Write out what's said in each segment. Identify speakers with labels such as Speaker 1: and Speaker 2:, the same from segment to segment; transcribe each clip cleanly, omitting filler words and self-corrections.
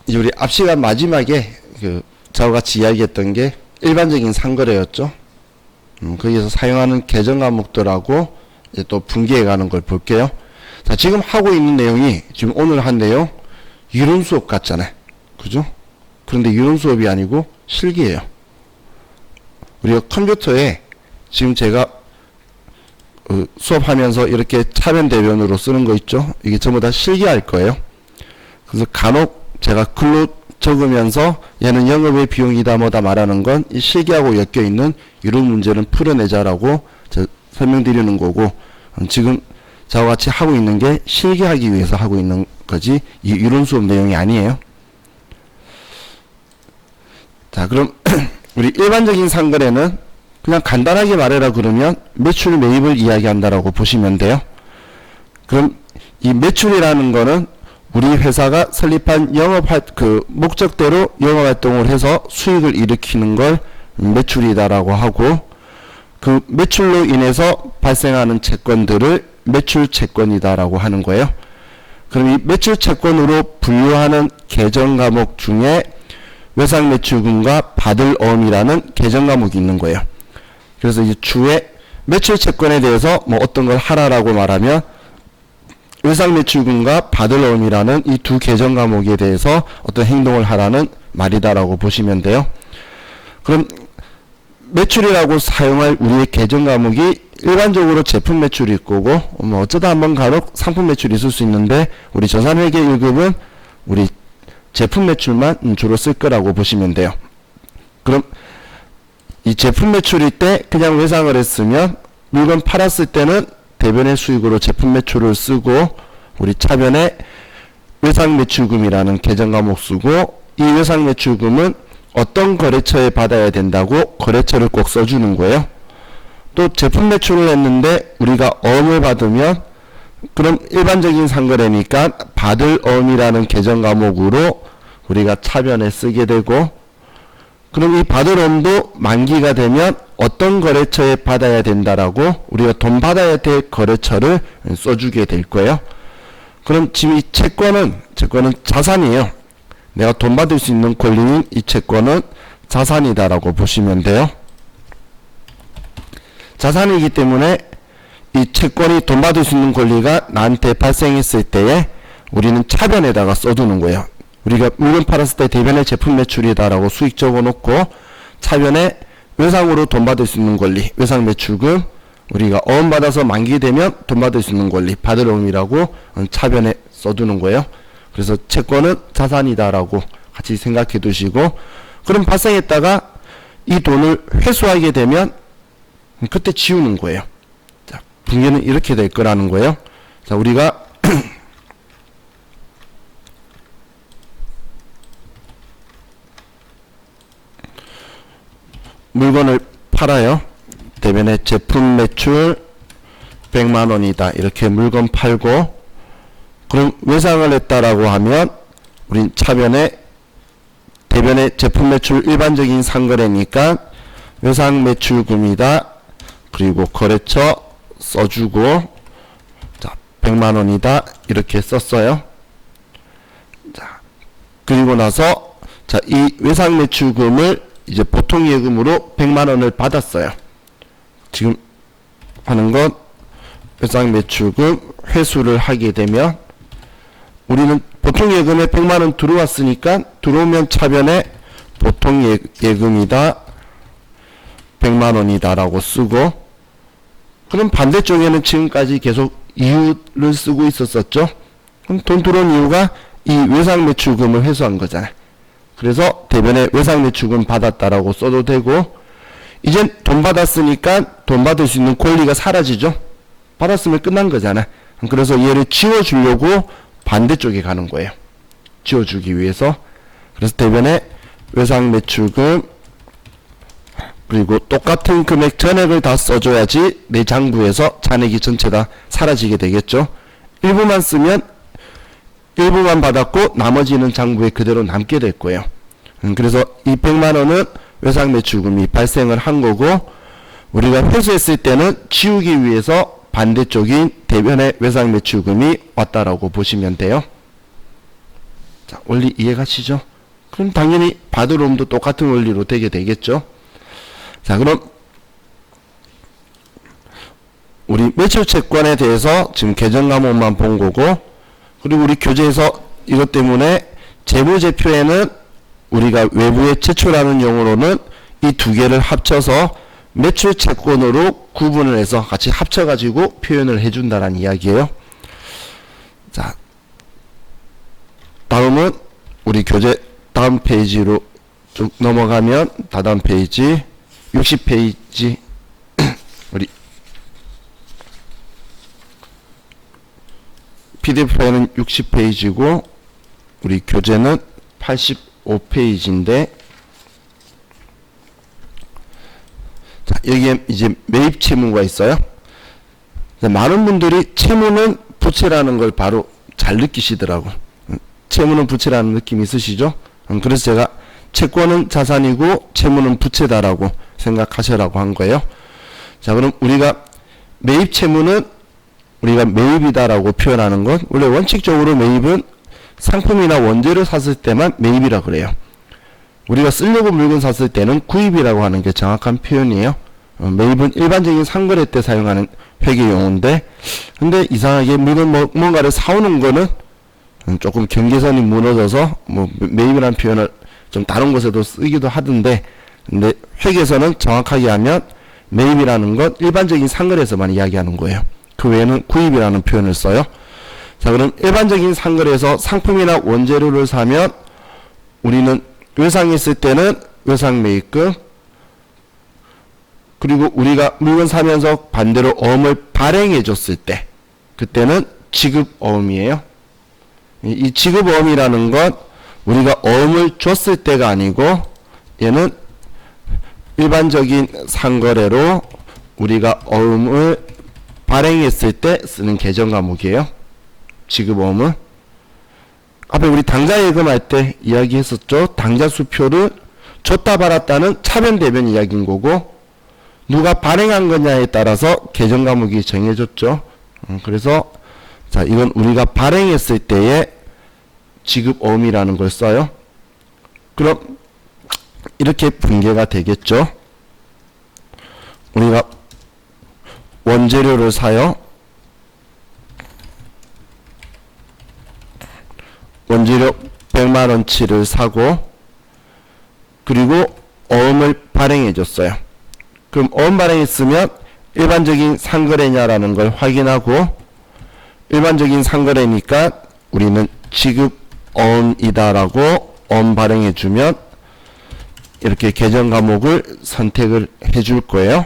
Speaker 1: 이제 우리 앞 시간 마지막에 저와 같이 이야기했던 게 일반적인 상거래였죠. 거기에서 사용하는 계정 과목들하고 이제 또 분기해 가는 걸 볼게요. 자, 지금 하고 있는 내용이 지금 오늘 한 내용 이론 수업 같잖아요. 그죠? 그런데 이론 수업이 아니고 실기예요. 우리가 컴퓨터에 지금 제가 수업하면서 이렇게 차변 대변으로 쓰는 거 있죠? 이게 전부 다 실기할 거예요. 그래서 간혹 제가 글로 적으면서 얘는 영업의 비용이다 뭐다 말하는 건 이 실기하고 엮여 있는 이론 문제는 풀어내자라고 설명드리는 거고, 지금 저와 같이 하고 있는 게 실기하기 위해서 하고 있는 거지 이 이론 수업 내용이 아니에요. 자, 그럼 우리 일반적인 상거래는 그냥 간단하게 말해라 그러면 매출 매입을 이야기한다라고 보시면 돼요. 그럼 이 매출이라는 거는 우리 회사가 설립한 목적대로 영업활동을 해서 수익을 일으키는 걸 매출이다라고 하고, 그 매출로 인해서 발생하는 채권들을 매출 채권이다라고 하는 거예요. 그럼 이 매출 채권으로 분류하는 계정 과목 중에 외상 매출금과 받을 어음이라는 계정 과목이 있는 거예요. 그래서 이제 주에 매출 채권에 대해서 뭐 어떤 걸 하라라고 말하면 외상 매출금과 받을 어음이라는 이 두 계정 과목에 대해서 어떤 행동을 하라는 말이다라고 보시면 돼요. 그럼 매출이라고 사용할 우리의 계정 과목이 일반적으로 제품 매출이 있고, 뭐 어쩌다 한번 간혹 상품 매출이 있을 수 있는데 우리 저산회계 1급은 우리 제품 매출만 주로 쓸 거라고 보시면 돼요. 그럼 이 제품 매출일 때 그냥 외상을 했으면 물건 팔았을 때는 대변의 수익으로 제품 매출을 쓰고, 우리 차변에 외상 매출금이라는 계정 과목 쓰고, 이 외상 매출금은 어떤 거래처에 받아야 된다고 거래처를 꼭 써주는 거예요. 또 제품 매출을 했는데 우리가 어음을 받으면 그럼 일반적인 상거래니까 받을 어음이라는 계정 과목으로 우리가 차변에 쓰게 되고, 그럼 이 받을 어음도 만기가 되면 어떤 거래처에 받아야 된다라고 우리가 돈 받아야 될 거래처를 써주게 될 거예요. 그럼 지금 이 채권은 자산이에요. 내가 돈 받을 수 있는 권리인 이 채권은 자산이다라고 보시면 돼요. 자산이기 때문에 이 채권이 돈 받을 수 있는 권리가 나한테 발생했을 때에 우리는 차변에다가 써두는 거예요. 우리가 물건 팔았을 때 대변의 제품 매출이다라고 수익 적어놓고, 차변에 외상으로 돈 받을 수 있는 권리, 외상 매출금, 우리가 어음 받아서 만기되면 돈 받을 수 있는 권리, 받을 어음이라고 차변에 써두는 거예요. 그래서 채권은 자산이다라고 같이 생각해 두시고, 그럼 발생했다가 이 돈을 회수하게 되면 그때 지우는 거예요. 자, 분기는 이렇게 될 거라는 거예요. 자, 우리가 물건을 팔아요. 대변에 제품 매출 100만원이다. 이렇게 물건 팔고, 그럼 외상을 했다라고 하면 우린 차변에 대변에 제품 매출 일반적인 상거래니까 외상 매출금이다. 그리고 거래처 써주고, 자, 100만원이다. 이렇게 썼어요. 자, 그리고 나서 자, 이 외상 매출금을 이제 보통 예금으로 100만원을 받았어요. 지금 하는 건 외상 매출금 회수를 하게 되면 우리는 보통 예금에 100만원 들어왔으니까 들어오면 차변에 보통 예금이다 100만원이다 라고 쓰고, 그럼 반대쪽에는 지금까지 계속 이유를 쓰고 있었었죠. 그럼 돈 들어온 이유가 이 외상 매출금을 회수한 거잖아요. 그래서 대변에 외상 매출금 받았다라고 써도 되고, 이젠 돈 받았으니까 돈 받을 수 있는 권리가 사라지죠. 받았으면 끝난 거잖아. 그래서 얘를 지워주려고 반대쪽에 가는 거예요. 지워주기 위해서. 그래서 대변에 외상 매출금, 그리고 똑같은 금액 전액을 다 써줘야지 내 장부에서 잔액이 전체 다 사라지게 되겠죠. 일부만 쓰면 일부만 받았고 나머지는 장부에 그대로 남게 될 거예요. 그래서 이 100만원은 외상 매출금이 발생을 한 거고, 우리가 회수했을 때는 지우기 위해서 반대쪽인 대변의 외상 매출금이 왔다라고 보시면 돼요. 자, 원리 이해가시죠? 그럼 당연히 받을 옴도 똑같은 원리로 되게 되겠죠? 자, 그럼 우리 매출 채권에 대해서 지금 계정 과목만 본 거고, 그리고 우리 교재에서 이것 때문에 재무제표에는 우리가 외부에 제출하는 용어로는 이 두 개를 합쳐서 매출 채권으로 구분을 해서 같이 합쳐가지고 표현을 해준다는 이야기예요. 자, 다음은 우리 교재 다음 페이지로 쭉 넘어가면 다다음 페이지 60페이지 우리 PDF 파일은 60페이지고 우리 교재는 85페이지인데, 자, 여기에 이제 매입 채무가 있어요. 많은 분들이 채무는 부채라는 걸 바로 잘 느끼시더라고. 채무는 부채라는 느낌 있으시죠? 그래서 제가 채권은 자산이고 채무는 부채다라고 생각하시라고 한 거예요. 자, 그럼 우리가 매입 채무는 우리가 매입이다라고 표현하는 건, 원래 원칙적으로 매입은 상품이나 원재료 샀을 때만 매입이라 그래요. 우리가 쓰려고 물건 샀을 때는 구입이라고 하는 게 정확한 표현이에요. 매입은 일반적인 상거래 때 사용하는 회계 용어인데, 근데 이상하게 물건 뭔가를 사오는 거는 조금 경계선이 무너져서 뭐 매입이라는 표현을 좀 다른 곳에도 쓰기도 하던데, 근데 회계에서는 정확하게 하면 매입이라는 건 일반적인 상거래에서만 이야기하는 거예요. 그 외에는 구입이라는 표현을 써요. 자, 그럼 일반적인 상거래에서 상품이나 원재료를 사면 우리는 외상했을 때는 외상매입금, 그리고 우리가 물건 사면서 반대로 어음을 발행해 줬을 때 그때는 지급어음이에요. 이 지급어음이라는 건 우리가 어음을 줬을 때가 아니고, 얘는 일반적인 상거래로 우리가 어음을 발행했을 때 쓰는 계정 과목이에요. 지급어음은 앞에 우리 당좌 예금할 때 이야기했었죠. 당좌 수표를 줬다 받았다는 차변 대변 이야기인 거고, 누가 발행한 거냐에 따라서 계정 과목이 정해졌죠. 그래서 자, 이건 우리가 발행했을 때의 지급어음이라는 걸 써요. 그럼 이렇게 분개가 되겠죠. 우리가 원재료를 사요. 원재료 100만원치를 사고, 그리고 어음을 발행해 줬어요. 그럼 어음 발행했으면 일반적인 상거래냐라는 걸 확인하고, 일반적인 상거래니까 우리는 지급어음이다라고 어음 발행해 주면 이렇게 계정 과목을 선택을 해 줄 거예요.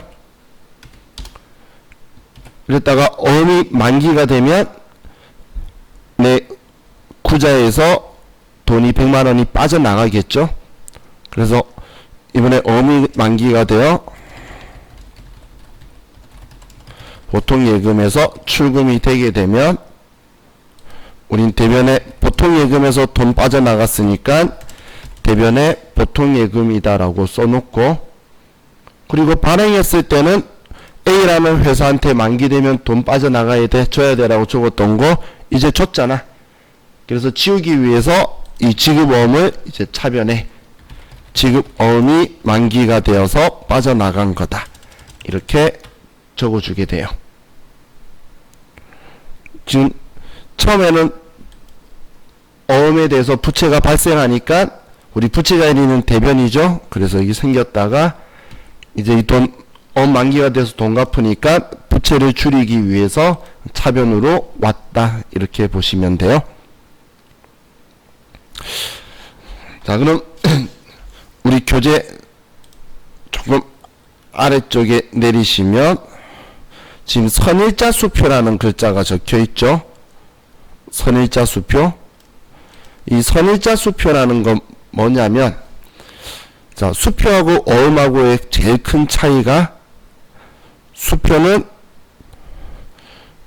Speaker 1: 그랬다가 어음이 만기가 되면 내 구자에서 돈이 100만원이 빠져나가겠죠. 그래서 이번에 어음이 만기가 되어 보통 예금에서 출금이 되게 되면 우린 대변에 보통 예금에서 돈 빠져나갔으니까 대변에 보통 예금이다라고 써놓고, 그리고 발행했을 때는 A라는 회사한테 만기되면 돈 빠져나가야 돼, 줘야 돼라고 적었던 거 이제 줬잖아. 그래서 지우기 위해서 이 지급어음을 이제 차변에 지급어음이 만기가 되어서 빠져나간 거다, 이렇게 적어주게 돼요. 지금 처음에는 어음에 대해서 부채가 발생하니까 우리 부채가 있는 대변이죠. 그래서 이게 생겼다가 이제 이 돈 어음 만기가 돼서 돈 갚으니까 부채를 줄이기 위해서 차변으로 왔다, 이렇게 보시면 돼요. 자, 그럼 우리 교재 조금 아래쪽에 내리시면 지금 선일자 수표라는 글자가 적혀 있죠. 선일자 수표. 이 선일자 수표라는 건 뭐냐면, 자, 수표하고 어음하고의 제일 큰 차이가, 수표는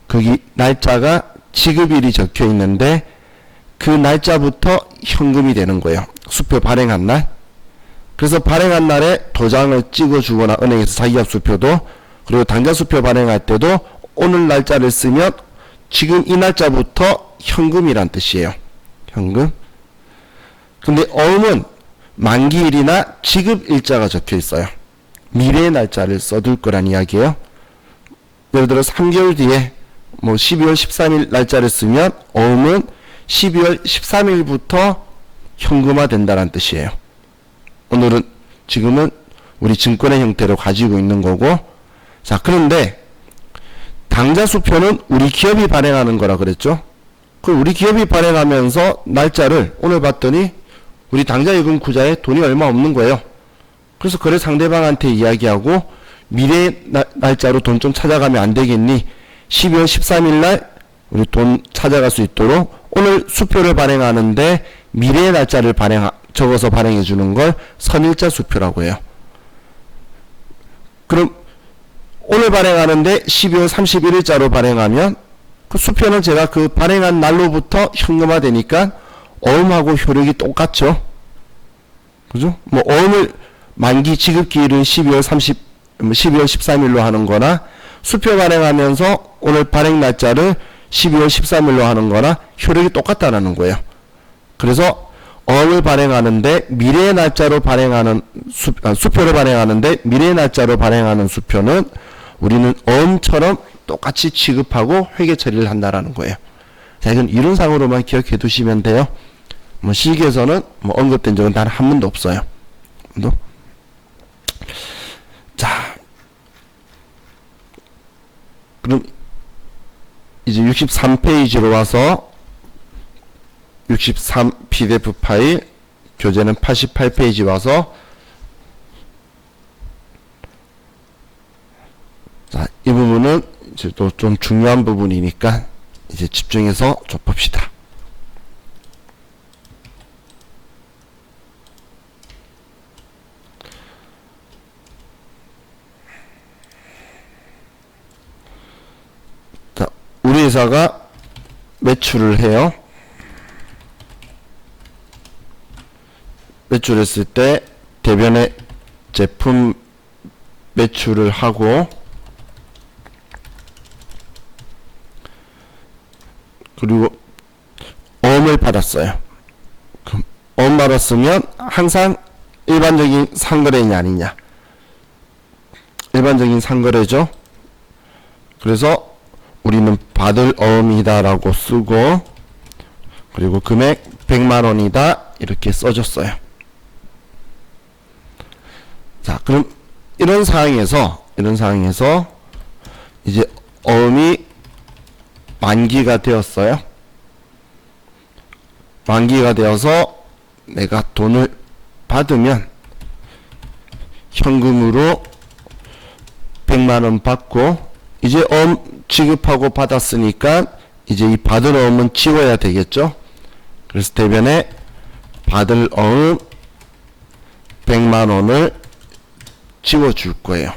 Speaker 1: 거기 날짜가 지급일이 적혀 있는데 그 날짜부터 현금이 되는 거예요. 수표 발행한 날. 그래서 발행한 날에 도장을 찍어 주거나, 은행에서 자기압 수표도, 그리고 당좌 수표 발행할 때도 오늘 날짜를 쓰면 지금 이 날짜부터 현금이란 뜻이에요. 현금. 근데 어음은 만기일이나 지급일자가 적혀 있어요. 미래의 날짜를 써둘 거란 이야기예요. 예를 들어 3개월 뒤에 뭐 12월 13일 날짜를 쓰면 어음은 12월 13일부터 현금화 된다는 뜻이에요. 오늘은 지금은 우리 증권의 형태로 가지고 있는 거고, 자, 그런데 당좌 수표는 우리 기업이 발행하는 거라 그랬죠. 그 우리 기업이 발행하면서 날짜를 오늘 봤더니 우리 당좌 예금 구자에 돈이 얼마 없는 거예요. 그래서 거래 상대방한테 이야기하고 미래의 날짜로 돈 좀 찾아가면 안 되겠니? 12월 13일 날 우리 돈 찾아갈 수 있도록 오늘 수표를 발행하는데 미래의 날짜를 적어서 발행해 주는 걸 선일자 수표라고 해요. 그럼 오늘 발행하는데 12월 31일자로 발행하면 그 수표는 제가 그 발행한 날로부터 현금화 되니까 어음하고 효력이 똑같죠. 그죠? 뭐 어음을 만기 지급기일은 12월 13일로 하는 거나 수표 발행하면서 오늘 발행 날짜를 12월 13일로 하는 거나 효력이 똑같다라는 거예요. 그래서 어음을 발행하는데 미래의 날짜로 발행하는 수표를 발행하는데 미래의 날짜로 발행하는 수표는 우리는 어음처럼 똑같이 취급하고 회계 처리를 한다라는 거예요. 자, 이건 이론상으로만 기억해 두시면 돼요. 뭐 실기에서는 뭐 언급된 적은 단 한 번도 없어요. 자, 그럼 이제 63페이지로 와서 63 PDF 파일 교재는 88페이지 와서, 자, 이 부분은 이제 또 좀 중요한 부분이니까 이제 집중해서 좀 봅시다. 자, 우리 회사가 매출을 해요. 매출했을 때 대변의 제품 매출을 하고, 그리고 어음을 받았어요. 그럼 어음 받았으면 항상 일반적인 상거래냐 아니냐? 일반적인 상거래죠. 그래서 우리는 받을 어음이다라고 쓰고, 그리고 금액 100만원이다 이렇게 써줬어요. 자, 그럼 이런 상황에서 이제 어음이 만기가 되었어요. 만기가 되어서 내가 돈을 받으면 현금으로 100만원 받고, 이제 어음 지급하고 받았으니까 이제 이 받을 어음은 지워야 되겠죠. 그래서 대변에 받을 어음 100만원을 지워줄 거예요.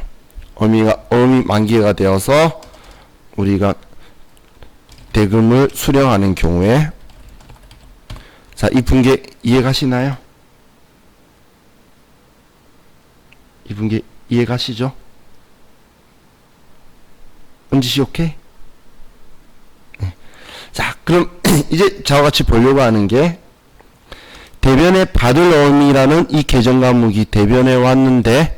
Speaker 1: 어음이 만기가 되어서 우리가 대금을 수령하는 경우에, 자, 이 분계 이해가시나요? 이 분계 이해가시죠? 은지씨 오케이? 네. 자, 그럼 이제 저와 같이 보려고 하는 게, 대변에 받을 어음이라는 이 계정 과목이 대변에 왔는데,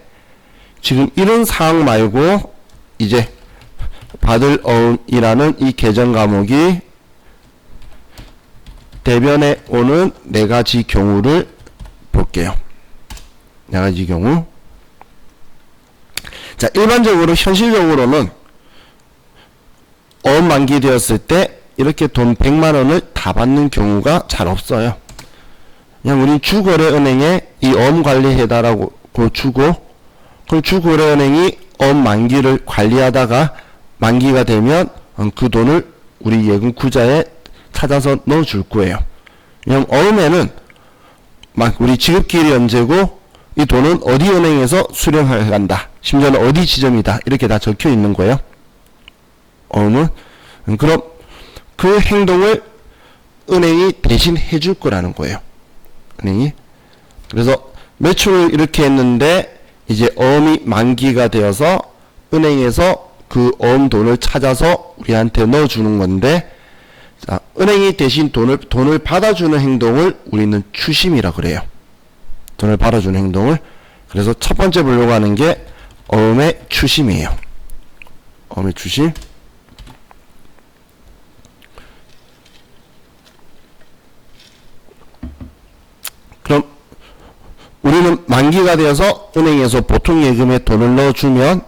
Speaker 1: 지금 이런 사항 말고 이제 받을 어음이라는 이 계정 과목이 대변에 오는 네 가지 경우를 볼게요. 네 가지 경우. 자, 일반적으로 현실적으로는 어음 만기되었을 때 이렇게 돈 100만원을 다 받는 경우가 잘 없어요. 그냥 우린 주거래은행에 이 어음 관리해달라고 주고, 그럼 주거래은행이 어음 만기를 관리하다가 만기가 되면 그 돈을 우리 예금 구자에 찾아서 넣어줄 거예요. 왜냐면 어음에는 우리 지급기일이 언제고 이 돈은 어디 은행에서 수령해 간다, 심지어는 어디 지점이다, 이렇게 다 적혀 있는 거예요. 어음은. 그럼 그 행동을 은행이 대신 해줄 거라는 거예요. 은행이. 그래서 매출을 이렇게 했는데 이제 어음이 만기가 되어서 은행에서 그 어음 돈을 찾아서 우리한테 넣어주는 건데, 자, 은행이 대신 돈을 받아주는 행동을 우리는 추심이라 그래요. 돈을 받아주는 행동을. 그래서 첫 번째 보려고 하는 게 어음의 추심이에요. 어음의 추심. 그럼 우리는 만기가 되어서 은행에서 보통예금에 돈을 넣어주면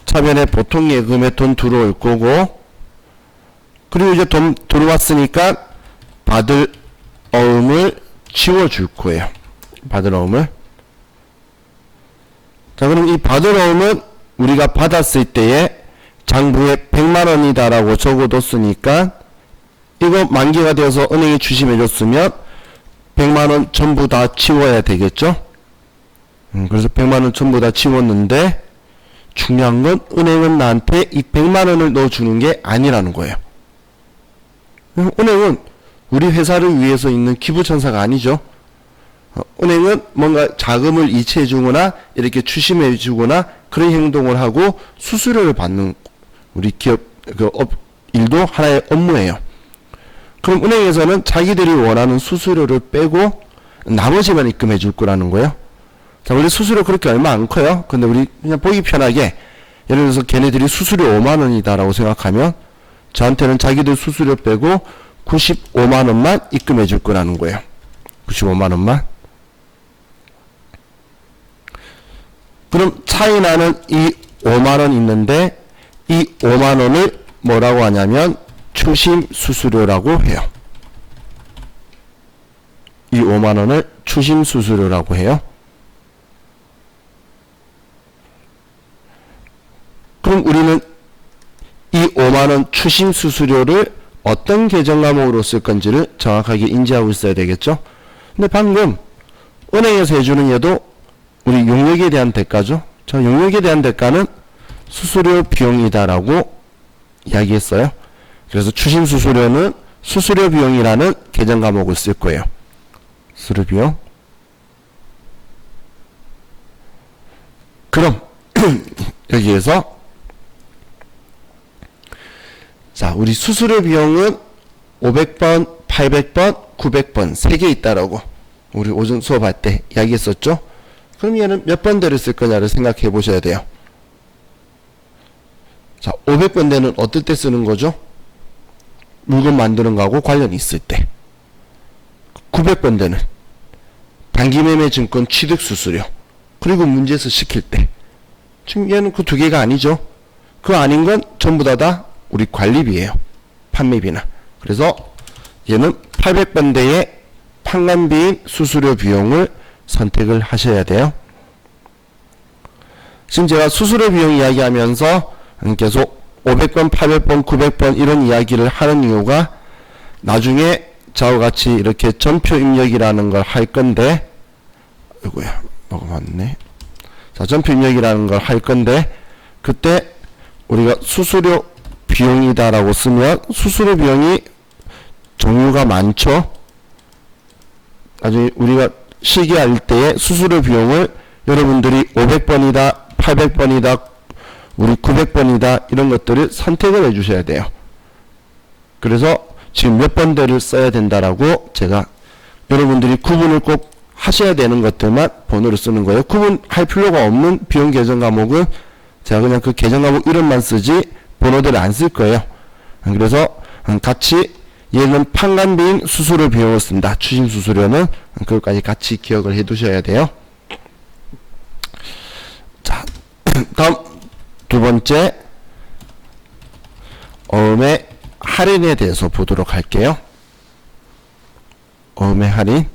Speaker 1: 차변에 보통예금에 돈 들어올 거고, 그리고 이제 돈 들어왔으니까 받을 어음을 지워줄 거예요. 받을 어음을. 자, 그럼 이 받을 어음은 우리가 받았을 때에 장부에 100만원이다 라고 적어뒀으니까 이거 만기가 되어서 은행이 추심해줬으면 100만원 전부 다 지워야 되겠죠. 그래서 100만원 전부 다 지웠는데 중요한 건 은행은 나한테 이 100만원을 넣어주는 게 아니라는 거예요. 은행은 우리 회사를 위해서 있는 기부천사가 아니죠. 은행은 뭔가 자금을 이체해주거나 이렇게 추심해주거나 그런 행동을 하고 수수료를 받는 우리 기업 일도 하나의 업무예요. 그럼 은행에서는 자기들이 원하는 수수료를 빼고 나머지만 입금해 줄 거라는 거예요. 자, 원래 수수료 그렇게 얼마 안 커요. 근데 우리 그냥 보기 편하게 예를 들어서 걔네들이 수수료 5만원이다 라고 생각하면 저한테는 자기들 수수료 빼고 95만원만 입금해 줄 거라는 거예요. 95만원만. 그럼 차이 나는 이 5만원 있는데 이 5만원을 뭐라고 하냐면 추심 수수료라고 해요. 이 5만원을 추심 수수료라고 해요. 그럼 우리는 이 5만원 추심 수수료를 어떤 계정 과목으로 쓸 건지를 정확하게 인지하고 있어야 되겠죠. 근데 방금 은행에서 해주는 얘도 우리 용역에 대한 대가죠. 저 용역에 대한 대가는 수수료 비용이다라고 이야기했어요. 그래서 추심 수수료는 수수료 비용이라는 계정 과목을 쓸 거예요. 수수료 비용. 그럼 여기에서 자, 우리 수수료 비용은 500번, 800번, 900번 3개 있다라고 우리 오전 수업할 때 이야기했었죠. 그럼 얘는 몇 번대를 쓸 거냐를 생각해 보셔야 돼요. 자, 500번대는 어떨 때 쓰는 거죠? 물건 만드는 거하고 관련이 있을 때. 900번대는 단기매매 증권 취득 수수료 그리고 문제에서 시킬 때. 지금 얘는 그 두 개가 아니죠. 그 아닌 건 전부 다 우리 관리비예요. 판매비나. 그래서 얘는 800번대의 판관비인 수수료 비용을 선택을 하셔야 돼요. 지금 제가 수수료 비용 이야기하면서 계속 500번, 800번, 900번 이런 이야기를 하는 이유가 나중에 저와 같이 이렇게 전표 입력이라는 걸 할 건데, 이거야, 먹어봤네. 자, 전표 입력이라는 걸 할 건데, 그때 우리가 수수료 비용이다라고 쓰면 수수료 비용이 종류가 많죠. 나중에 우리가 실기할 때에 수수료 비용을 여러분들이 500번이다, 800번이다, 우리 900번이다 이런 것들을 선택을 해 주셔야 돼요. 그래서 지금 몇 번대를 써야 된다라고 제가 여러분들이 구분을 꼭 하셔야 되는 것들만 번호를 쓰는 거예요. 구분할 필요가 없는 비용 계정 과목은 제가 그냥 그 계정 과목 이름만 쓰지 번호들을 안 쓸 거예요. 그래서 같이 얘는 판관비인 수수료 비용을 쓴다. 추심 수수료는 그것까지 같이 기억을 해 두셔야 돼요. 자, 다음 두 번째 어음의 할인에 대해서 보도록 할게요. 어음의 할인.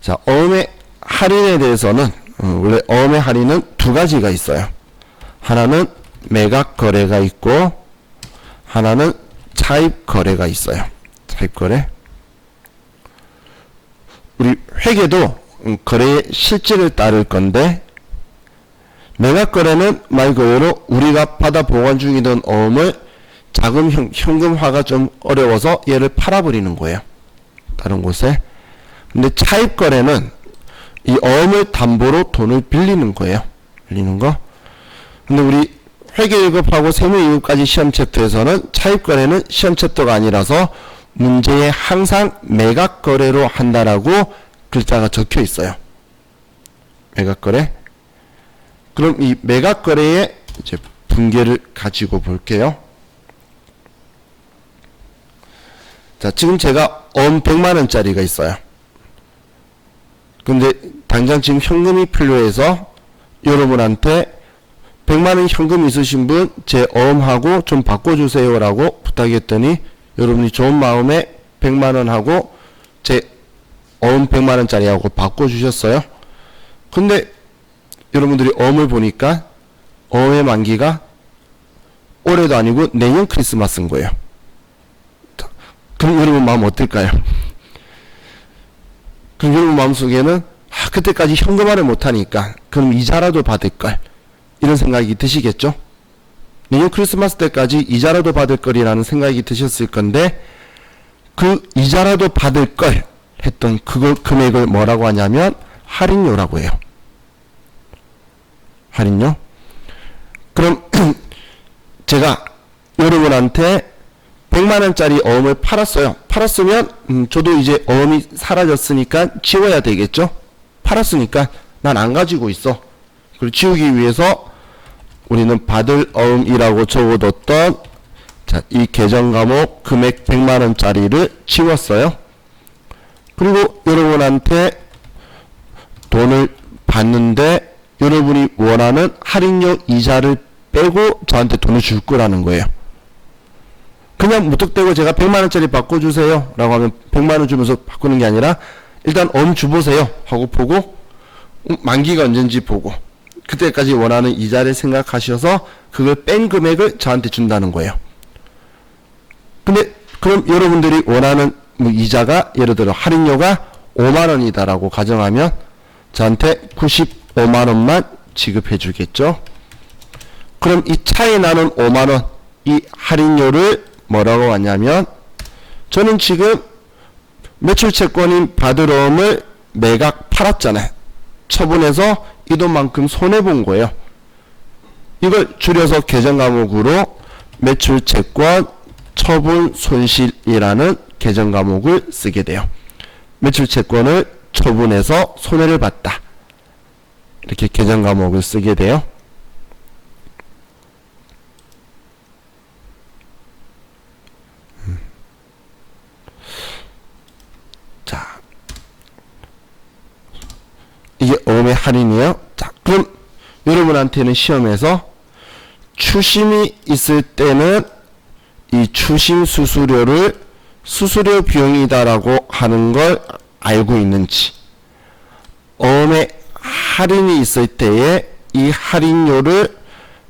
Speaker 1: 자, 어음의 할인에 대해서는 원래 어음의 할인은 두 가지가 있어요. 하나는 매각 거래가 있고 하나는 차입 거래가 있어요. 차입 거래. 우리 회계도 거래의 실질을 따를 건데 매각 거래는 말 그대로 우리가 받아 보관 중이던 어음을 자금 현금화가 좀 어려워서 얘를 팔아버리는 거예요. 다른 곳에. 근데 차입 거래는 이 어음을 담보로 돈을 빌리는 거예요. 빌리는 거. 근데 우리 회계 1급하고 세무 2급까지 시험 챕터에서는 차입 거래는 시험 챕터가 아니라서 문제에 항상 매각 거래로 한다라고 글자가 적혀 있어요. 매각 거래. 그럼 이 매각 거래의 이제 분계를 가지고 볼게요. 자, 지금 제가 100만 원짜리가 있어요. 근데 당장 지금 현금이 필요해서 여러분한테 100만 원 현금 있으신 분 제 어음하고 좀 바꿔주세요 라고 부탁했더니 여러분이 좋은 마음에 100만 원 하고 제 어음 100만 원짜리 하고 바꿔주셨어요. 근데 여러분들이 어음을 보니까 어음의 만기가 올해도 아니고 내년 크리스마스인 거예요. 그럼 여러분 마음 어떨까요? 그럼 여러분 마음속에는 그때까지 현금화를 못하니까 그럼 이자라도 받을걸 이런 생각이 드시겠죠? 내년 크리스마스 때까지 이자라도 받을 거리라는 생각이 드셨을 건데 그 이자라도 받을 걸 했던 그 금액을 뭐라고 하냐면 할인료라고 해요. 할인료? 그럼 제가 여러분한테 100만원짜리 어음을 팔았어요. 팔았으면 저도 이제 어음이 사라졌으니까 지워야 되겠죠? 팔았으니까 난 안 가지고 있어. 그걸 지우기 위해서 우리는 받을 어음이라고 적어뒀던 자, 이 계정 과목 금액 100만원짜리를 지웠어요. 그리고 여러분한테 돈을 받는데 여러분이 원하는 할인료 이자를 빼고 저한테 돈을 줄 거라는 거예요. 그냥 무턱대고 제가 100만원짜리 바꿔주세요 라고 하면 100만원 주면서 바꾸는 게 아니라 일단 어음 줘보세요 하고 보고 만기가 언젠지 보고 그때까지 원하는 이자를 생각하셔서 그걸 뺀 금액을 저한테 준다는 거예요. 근데 그럼 여러분들이 원하는 뭐 이자가 예를 들어 할인료가 5만원이다 라고 가정하면 저한테 95만원만 지급해 주겠죠. 그럼 이 차이 나는 5만원 이 할인료를 뭐라고 하냐면 저는 지금 매출채권인 받으러움을 매각 팔았잖아요. 처분해서 이 돈만큼 손해본 거예요. 이걸 줄여서 계정과목으로 매출채권 처분 손실이라는 계정과목을 쓰게 돼요. 매출채권을 처분해서 손해를 봤다. 이렇게 계정과목을 쓰게 돼요. 자, 이게 어음의 할인이에요. 자, 그럼 여러분한테는 시험에서 추심이 있을 때는 이 추심 수수료를 수수료 비용이다라고 하는 걸 알고 있는지, 어음의 할인이 있을 때에 이 할인료를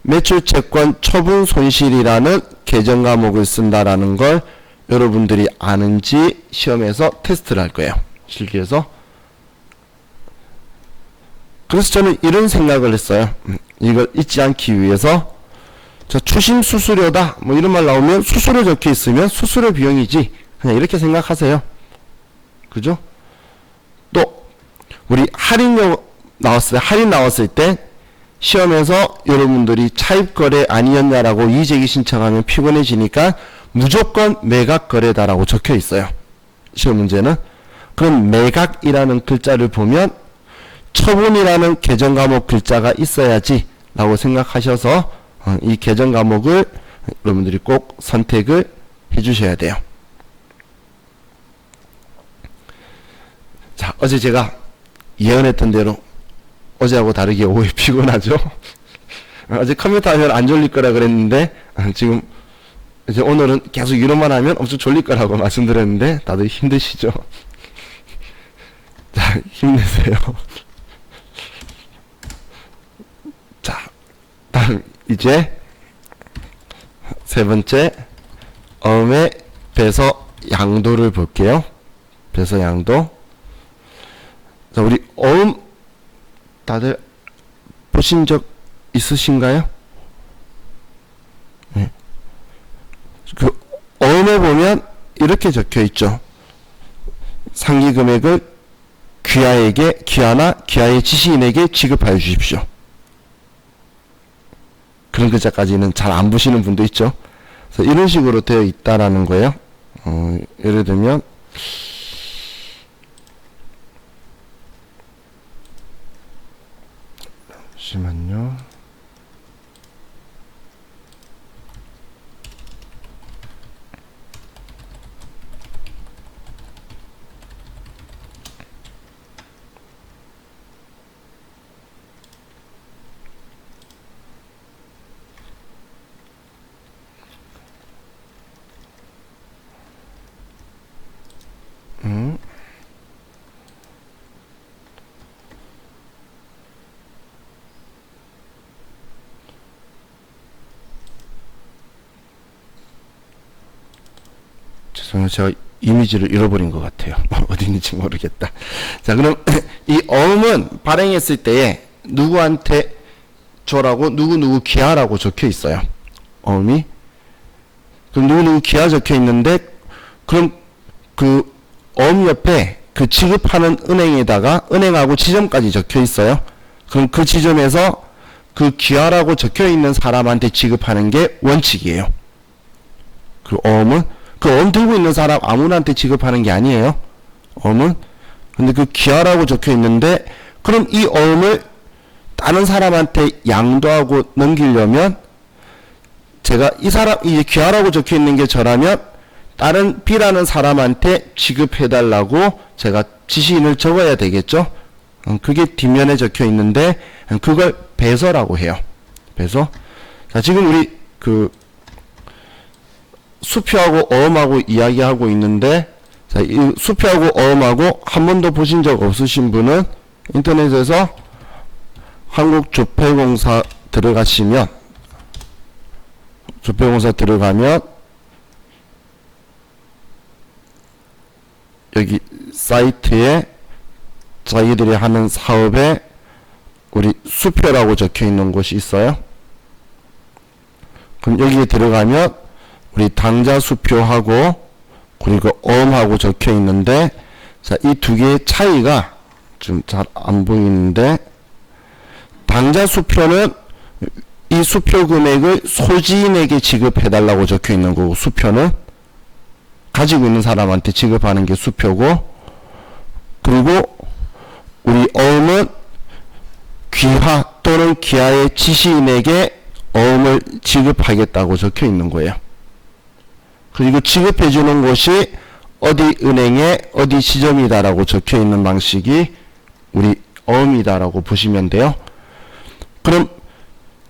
Speaker 1: 매출채권 처분 손실이라는 계정 과목을 쓴다라는 걸 여러분들이 아는지 시험에서 테스트를 할 거예요. 실기에서. 그래서 저는 이런 생각을 했어요. 이걸 잊지 않기 위해서 저 추심 수수료다 뭐 이런 말 나오면 수수료 적혀 있으면 수수료 비용이지 그냥 이렇게 생각하세요. 그죠? 또 우리 할인료 나왔을 때 할인 나왔을 때 시험에서 여러분들이 차입거래 아니었냐라고 이의제기 신청하면 피곤해지니까 무조건 매각거래다라고 적혀 있어요. 시험 문제는. 그럼 매각이라는 글자를 보면 처분이라는 계정 과목 글자가 있어야지 라고 생각하셔서 이 계정 과목을 여러분들이 꼭 선택을 해 주셔야 돼요. 자, 어제 제가 예언했던 대로 어제하고 다르게 오후에 피곤하죠? 어제 컴퓨터 하면 안 졸릴 거라 그랬는데 지금 이제 오늘은 계속 이런만 하면 엄청 졸릴 거라고 말씀드렸는데 다들 힘드시죠? 자, 힘내세요. 자, 다음 이제 세 번째 어음의 배서 양도를 볼게요. 배서 양도. 자, 우리 어음 다들 보신 적 있으신가요? 네. 그 어음에 보면 이렇게 적혀 있죠. 상기 금액을 귀하에게, 귀하나 귀하의 지시인에게 지급하여 주십시오. 그런 글자까지는 잘 안 보시는 분도 있죠. 그래서 이런 식으로 되어 있다라는 거예요. 예를 들면 잠시만요. 죄송해요. 제가 이미지를 잃어버린 것 같아요. 어디 있는지 모르겠다. 자, 그럼 이 어음은 발행했을 때에 누구한테 줘라고 누구누구 기하라고 적혀 있어요. 어음이. 그럼 누구누구 기하 적혀 있는데, 그럼 그 어음 옆에 그 지급하는 은행에다가 은행하고 지점까지 적혀 있어요. 그럼 그 지점에서 그 기하라고 적혀 있는 사람한테 지급하는 게 원칙이에요. 그 어음은 그 어음 들고 있는 사람 아무나한테 지급하는 게 아니에요. 어음은. 근데 그 기하라고 적혀 있는데, 그럼 이 어음을 다른 사람한테 양도하고 넘기려면, 제가 이 사람, 이 기하라고 적혀 있는 게 저라면 다른 B라는 사람한테 지급해달라고 제가 지시인을 적어야 되겠죠. 그게 뒷면에 적혀 있는데 그걸 배서라고 해요. 배서. 자, 지금 우리 그 수표하고 어음하고 이야기하고 있는데, 자, 이 수표하고 어음하고 한 번도 보신 적 없으신 분은 인터넷에서 한국조폐공사 들어가시면, 조폐공사 들어가면 여기 사이트에 자기들이 하는 사업에 우리 수표라고 적혀 있는 곳이 있어요. 그럼 여기에 들어가면 우리 당좌 수표하고 그리고 어음하고 적혀 있는데, 자, 이 두 개의 차이가 좀 잘 안 보이는데, 당좌 수표는 이 수표 금액을 소지인에게 지급해달라고 적혀 있는 거고, 수표는 가지고 있는 사람한테 지급하는 게 수표고, 그리고 우리 어음은 귀하 또는 기하의 지시인에게 어음을 지급하겠다고 적혀 있는 거예요. 그리고 지급해 주는 곳이 어디 은행에 어디 지점이다라고 적혀 있는 방식이 우리 어음이다라고 보시면 돼요. 그럼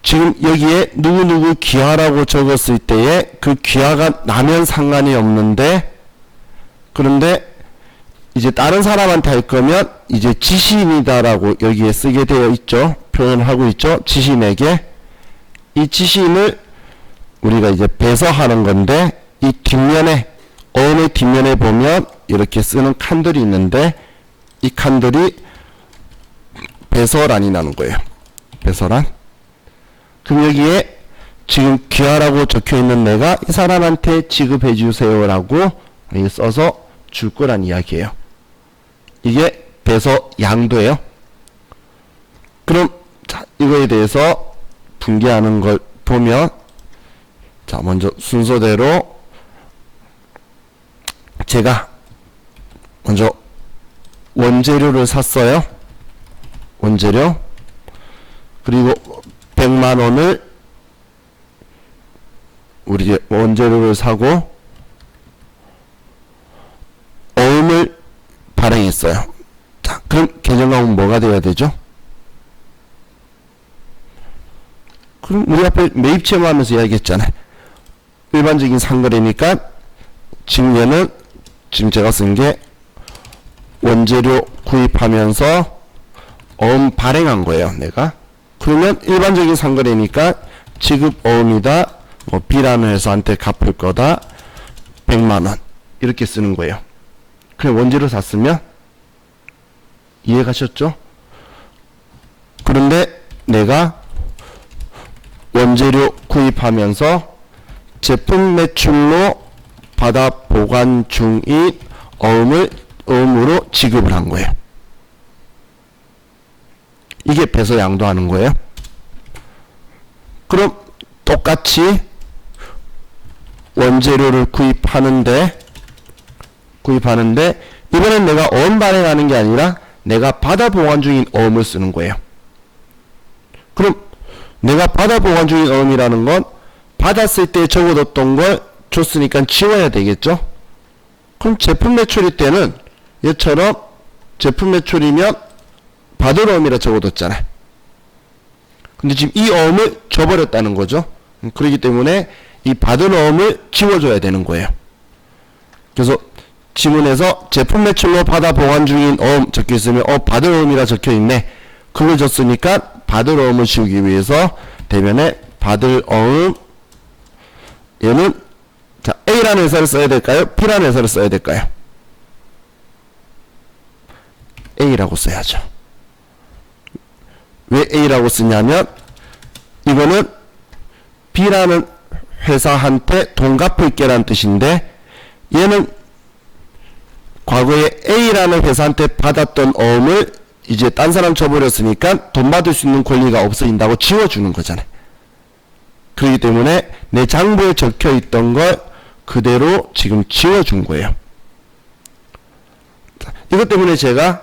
Speaker 1: 지금 여기에 누구누구 기하라고 적었을 때에 그 기하가 나면 상관이 없는데, 그런데 이제 다른 사람한테 할 거면 이제 지시인이다라고 여기에 쓰게 되어 있죠. 표현하고 있죠. 지시인에게. 이 지시인을 우리가 이제 배서하는 건데, 이 뒷면에, 어음의 뒷면에 보면 이렇게 쓰는 칸들이 있는데, 이 칸들이 배서란이 나는 거예요. 배서란. 그럼 여기에 지금 기하라고 적혀 있는 내가 이 사람한테 지급해 주세요라고 써서 줄 거란 이야기예요. 이게 배서 양도예요. 그럼 자, 이거에 대해서 분개하는 걸 보면, 자, 먼저 순서대로 제가 먼저 원재료를 샀어요. 원재료. 그리고 100만 원을 우리 원재료를 사고 어음을 발행했어요. 자, 그럼 계정강은 뭐가 돼야 되죠? 그럼 우리 앞에 매입 채무하면서 이야기했잖아요. 일반적인 상거래니까 지금 얘는 지금 제가 쓴 게 원재료 구입하면서 어음 발행한 거예요, 내가. 그러면 일반적인 상거래니까 지급 어음이다, 뭐 B라는 회사한테 갚을 거다, 100만 원 이렇게 쓰는 거예요. 그냥 원재료 샀으면 이해 가셨죠? 그런데 내가 원재료 구입하면서 제품 매출로 받아 보관 중인 어음을 어음으로 지급을 한 거예요. 이게 배서 양도하는 거예요. 그럼 똑같이 원재료를 구입하는데 이번엔 내가 어음 발행하는 게 아니라 내가 받아 보관 중인 어음을 쓰는 거예요. 그럼 내가 받아 보관 중인 어음이라는 건 받았을 때 적어뒀던 걸 줬으니까 지워야 되겠죠? 그럼 제품 매출일 때는 얘처럼 제품 매출이면 받을 어음이라 적어뒀잖아요. 근데 지금 이 어음을 줘버렸다는 거죠. 그렇기 때문에 이 받은 어음을 지워줘야 되는 거예요. 그래서 지문에서 제품 매출로 받아 보관 중인 어음 적혀있으면 받을 어음이라 적혀있네. 그걸 줬으니까 받을 어음을 지우기 위해서 대변에 받을 어음, 얘는 자 A라는 회사를 써야 될까요? B라는 회사를 써야 될까요? A라고 써야죠. 왜 A라고 쓰냐면 이거는 B라는 회사한테 돈 갚을게 라는 뜻인데 얘는 과거에 A라는 회사한테 받았던 어음을 이제 딴 사람 줘버렸으니까 돈 받을 수 있는 권리가 없어진다고 지워주는 거잖아요. 그렇기 때문에 내 장부에 적혀있던 걸 그대로 지금 지워준 거예요. 이것 때문에 제가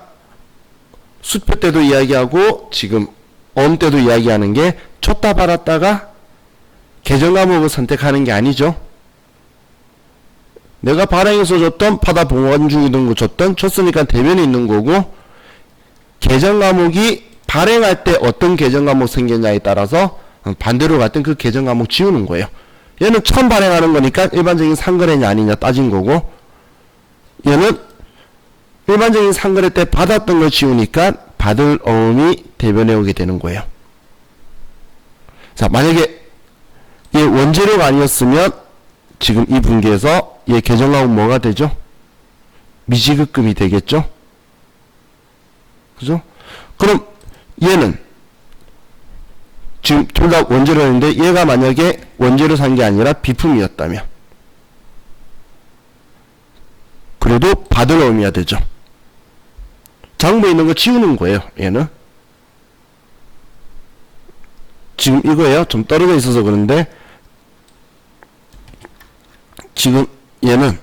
Speaker 1: 수표 때도 이야기하고 지금 어음 때도 이야기하는 게 줬다 받았다가 계정 과목을 선택하는 게 아니죠. 내가 발행해서 줬던 받아 보관 중이던 거 줬으니까 대변에 있는 거고 계정 과목이 발행할 때 어떤 계정 과목 생겼냐에 따라서 반대로 갔던 그 계정 과목 지우는 거예요. 얘는 처음 발행하는 거니까 일반적인 상거래냐 아니냐 따진 거고 얘는 일반적인 상거래 때 받았던 걸 지우니까 받을 어음이 대변해 오게 되는 거예요. 자, 만약에 얘 원재료가 아니었으면 지금 이 분기에서 얘 계정 과목 뭐가 되죠? 미지급금이 되겠죠? 그죠? 그럼 얘는 지금 둘 다 원재료인데 얘가 만약에 원재료 산 게 아니라 비품이었다면 그래도 받을 어음이야 되죠. 장부에 있는 거 지우는 거예요. 얘는 지금 이거예요. 좀 떨어져 있어서 그런데 지금 얘는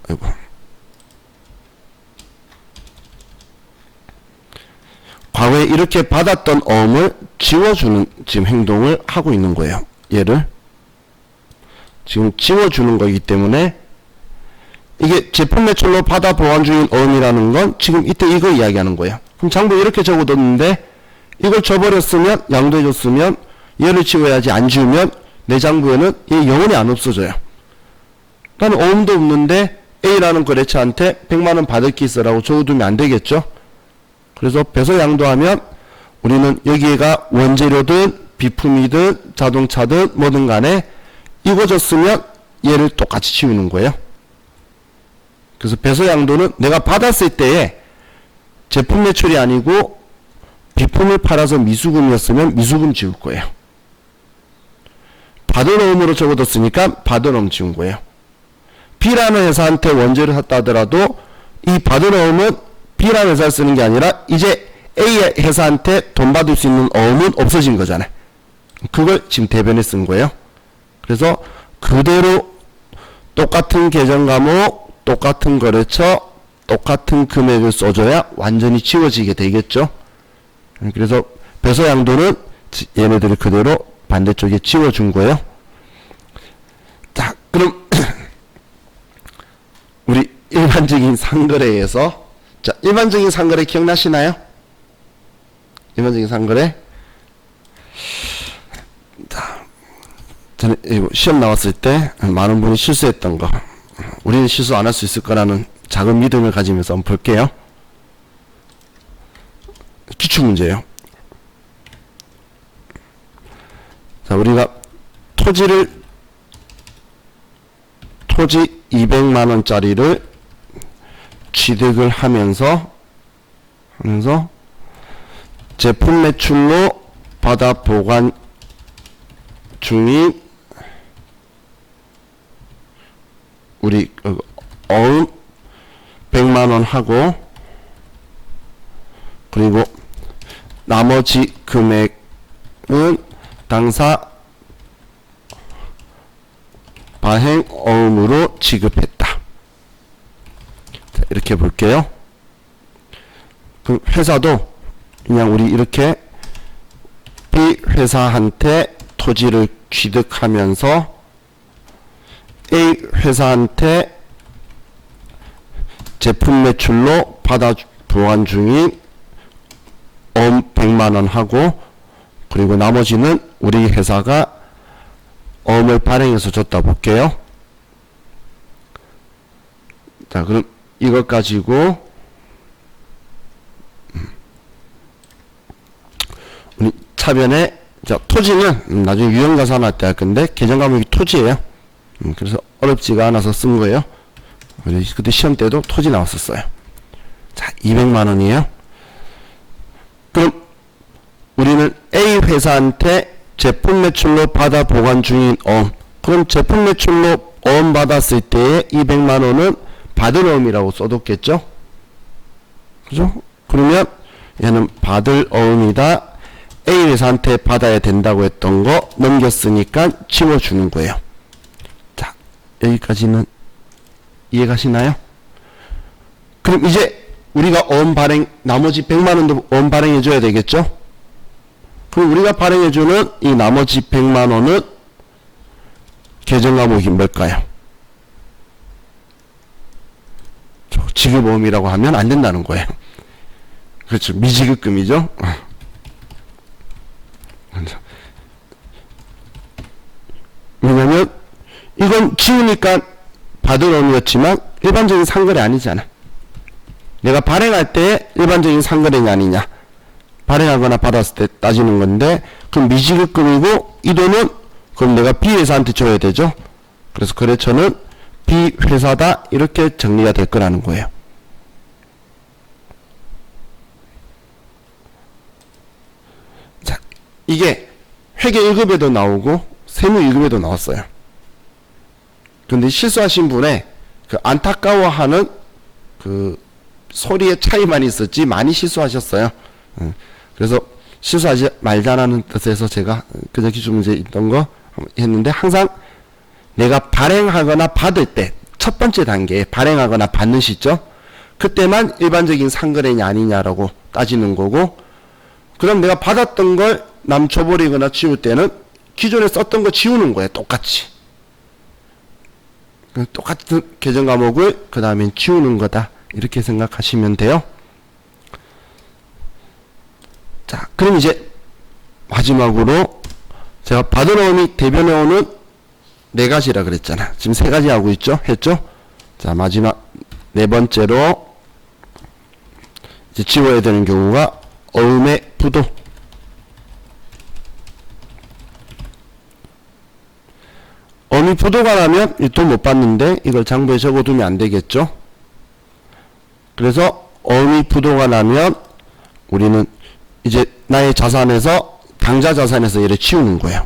Speaker 1: 아이고 과거에 이렇게 받았던 어음을 지워주는 지금 행동을 하고 있는 거예요. 얘를 지금 지워주는 거기 때문에 이게 제품 매출로 받아 보관 중인 어음이라는 건 지금 이때 이거 이야기하는 거예요. 그럼 장부에 이렇게 적어뒀는데 이걸 줘버렸으면 양도해줬으면 얘를 지워야지. 안 지우면 내 장부에는 얘 영원히 안 없어져요. 나는 어음도 없는데 A라는 거래처한테 100만원 받을 게 있어라고 적어두면 안 되겠죠. 그래서 배서 양도하면 우리는 여기가 원재료든 비품이든 자동차든 뭐든 간에 이거 줬으면 얘를 똑같이 지우는 거예요. 그래서 배서 양도는 내가 받았을 때에 제품 매출이 아니고 비품을 팔아서 미수금이었으면 미수금 지울 거예요. 받은 어음으로 적어뒀으니까 받은 어음 지운 거예요. B라는 회사한테 원재료를 샀다 하더라도 이 받은 어음은 B라는 회사를 쓰는 게 아니라 이제 A 회사한테 돈 받을 수 있는 어음은 없어진 거잖아요. 그걸 지금 대변에 쓴 거예요. 그래서 그대로 똑같은 계정 과목, 똑같은 거래처, 똑같은 금액을 써줘야 완전히 지워지게 되겠죠. 그래서 배서 양도는 얘네들이 그대로 반대쪽에 지워준 거예요. 자, 그럼 우리 일반적인 상거래에서 자, 일반적인 상거래 기억나시나요? 일반적인 상거래. 자, 저는 시험 나왔을 때 많은 분이 실수했던 거, 우리는 실수 안 할 수 있을 거라는 작은 믿음을 가지면서 한번 볼게요. 기출문제예요. 자, 우리가 토지 200만원짜리를 취득을 하면서 제품 매출로 받아 보관 중인 우리 어음 100만원 하고 그리고 나머지 금액은 당사 발행 어음으로 지급했다. 자, 이렇게 볼게요. 그럼 회사도 그냥 우리 이렇게 B 회사한테 토지를 취득하면서 A 회사한테 제품 매출로 받아 보관 중인 어음 100만원 하고, 그리고 나머지는 우리 회사가 어음을 발행해서 줬다 볼게요. 자, 그럼 이것 가지고 우리 차변에, 자, 토지는 나중에 유형자산 할 때 할 건데 계정 과목이 토지예요. 그래서 어렵지가 않아서 쓴 거예요. 그때 시험 때도 토지 나왔었어요. 자, 200만원이에요. 그럼 우리는 A 회사한테 제품 매출로 받아 보관 중인 어음. 그럼 제품 매출로 어음 받았을 때에 200만원은 받을 어음이라고 써뒀겠죠? 그죠? 그러면 얘는 받을 어음이다. A 회사한테 받아야 된다고 했던 거 넘겼으니까 지워주는 거예요. 자, 여기까지는 이해가시나요? 그럼 이제 우리가 어음 발행, 나머지 100만원도 어음 발행해줘야 되겠죠? 그럼 우리가 발행해주는 이 나머지 100만원은 계정 과목이 뭘까요? 지급어음이라고 하면 안 된다는 거예요. 그렇죠. 미지급금이죠. 왜냐면 이건 지우니까 받을 어음이었지만 일반적인 상거래 아니잖아. 내가 발행할 때 일반적인 상거래냐 아니냐, 발행하거나 받았을 때 따지는 건데, 그럼 미지급금이고 이 돈은 그럼 내가 B 회사한테 줘야 되죠. 그래서 거래처는 B 회사다, 이렇게 정리가 될 거라는 거예요. 자, 이게 회계 1급에도 나오고 세무 1급에도 나왔어요. 근데 실수하신 분의 그 안타까워하는 그 소리의 차이만 있었지 많이 실수하셨어요. 그래서 실수하지 말자라는 뜻에서 제가 그저 기출문제 있던 거 했는데, 항상 내가 발행하거나 받을 때 첫 번째 단계에 발행하거나 받는 시점, 그때만 일반적인 상거래냐 아니냐라고 따지는 거고, 그럼 내가 받았던 걸 남 줘버리거나 지울 때는 기존에 썼던 거 지우는 거예요. 똑같이. 똑같은 계정 과목을 그 다음엔 지우는 거다, 이렇게 생각하시면 돼요. 자, 그럼 이제 마지막으로 제가 받은 어음이 대변에 오는 4가지라 그랬잖아. 지금 3가지 하고 있죠? 했죠? 자, 마지막 4번째로 이제 지워야 되는 경우가 어음의 부도. 어음이 부도가 나면 돈 못 받는데 이걸 장부에 적어두면 안 되겠죠? 그래서 어음이 부도가 나면 우리는 이제 나의 자산에서, 당좌 자산에서 얘를 치우는 거예요.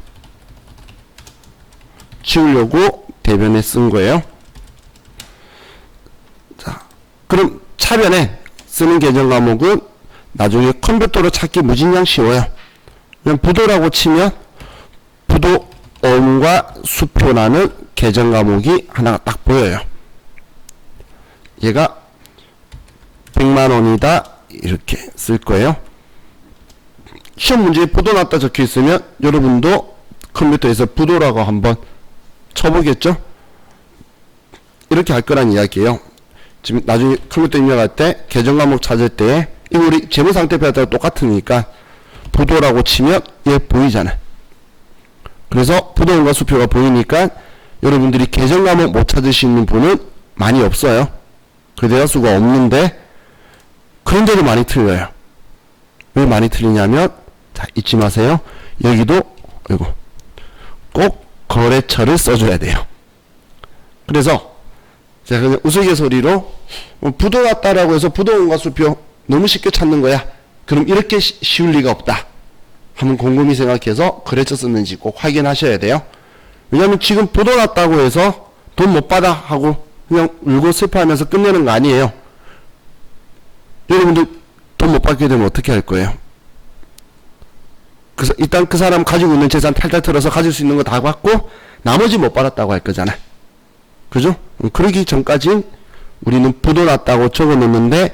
Speaker 1: 치우려고 대변에 쓴 거예요. 자, 그럼 차변에 쓰는 계정 과목은 나중에 컴퓨터로 찾기 무진장 쉬워요. 그냥 부도라고 치면 부도 어음과 수표라는 계정 과목이 하나가 딱 보여요. 얘가 100만원이다, 이렇게 쓸 거예요. 시험 문제에 부도 났다 적혀 있으면 여러분도 컴퓨터에서 부도라고 한번 쳐보겠죠? 이렇게 할 거란 이야기예요. 지금 나중에 컴퓨터 입력할 때 계정 과목 찾을 때 이거 우리 재무상태표에 따라 똑같으니까 부도라고 치면 얘 보이잖아. 그래서 부도음과 수표가 보이니까 여러분들이 계정 과목 못 찾으시는 분은 많이 없어요. 그 대화수가 없는데 그런데도 많이 틀려요. 왜 많이 틀리냐면, 자, 잊지 마세요. 여기도 이거 꼭 거래처를 써줘야 돼요. 그래서 제가 그냥 우스갯소리로 부도 같다라고 해서 부도음과 수표 너무 쉽게 찾는 거야, 그럼 이렇게 쉬울 리가 없다 한번 곰곰이 생각해서 거래처 썼는지 꼭 확인하셔야 돼요. 왜냐면 지금 부도 났다고 해서 돈 못 받아 하고 그냥 울고 슬퍼하면서 끝내는 거 아니에요. 여러분들 돈 못 받게 되면 어떻게 할 거예요? 일단 그 사람 가지고 있는 재산 탈탈 털어서 가질 수 있는 거 다 받고 나머지 못 받았다고 할 거잖아. 그죠? 그러기 전까지 우리는 부도 났다고 적어 놓는데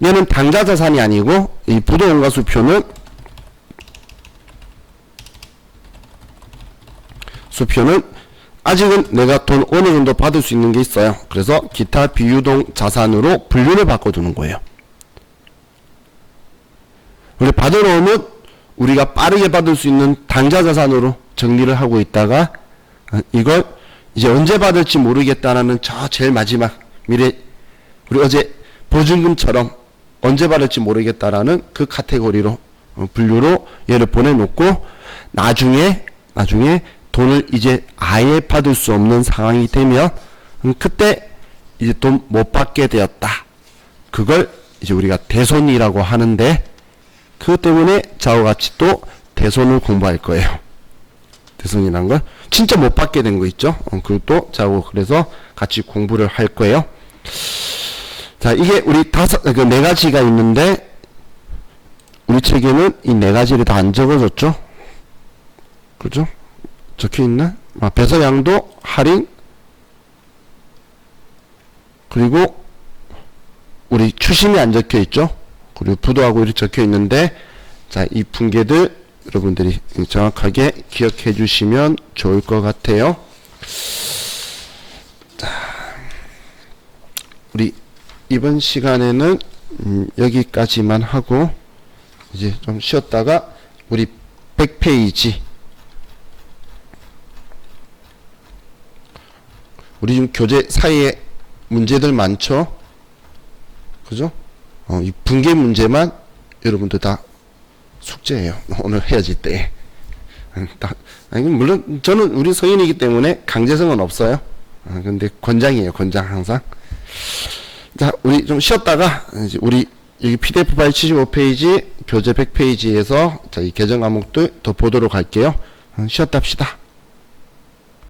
Speaker 1: 얘는 당좌 자산이 아니고 이 부도 원가수표는 아직은 내가 돈 어느 정도 받을 수 있는 게 있어요. 그래서 기타 비유동 자산으로 분류를 바꿔두는 거예요. 우리 받아놓으면 우리가 빠르게 받을 수 있는 당좌 자산으로 정리를 하고 있다가 이걸 이제 언제 받을지 모르겠다라는 저 제일 마지막 미래 우리 어제 보증금처럼 언제 받을지 모르겠다라는 그 카테고리로 분류로 얘를 보내놓고 나중에 돈을 이제 아예 받을 수 없는 상황이 되면 그때 이제 돈 못 받게 되었다. 그걸 이제 우리가 대손이라고 하는데 그것 때문에 좌우와 같이 또 대손을 공부할 거예요. 대손이라는 걸 진짜 못 받게 된 거 있죠. 그것도 좌우 그래서 같이 공부를 할 거예요. 자, 이게 우리 네 가지가 있는데 우리 책에는 이 네 가지를 다 안 적어줬죠. 그죠? 적혀 있나? 배서 양도 할인 그리고 우리 추심이 안 적혀 있죠. 그리고 부도하고 이렇게 적혀 있는데 자, 이 분계들 여러분들이 정확하게 기억해 주시면 좋을 것 같아요. 자, 우리 이번 시간에는 여기까지만 하고 이제 좀 쉬었다가 우리 100페이지 우리 지금 교재 사이에 문제들 많죠? 그죠? 이 분계 문제만 여러분들 다 숙제예요. 오늘 헤어질 때. 아니, 물론 저는 우리 성인이기 때문에 강제성은 없어요. 근데 권장이에요. 권장 항상. 자, 우리 좀 쉬었다가 이제 우리 여기 PDF 파일 75페이지, 교재 100페이지에서 자, 이 개정 과목들 더 보도록 할게요. 쉬었다 합시다.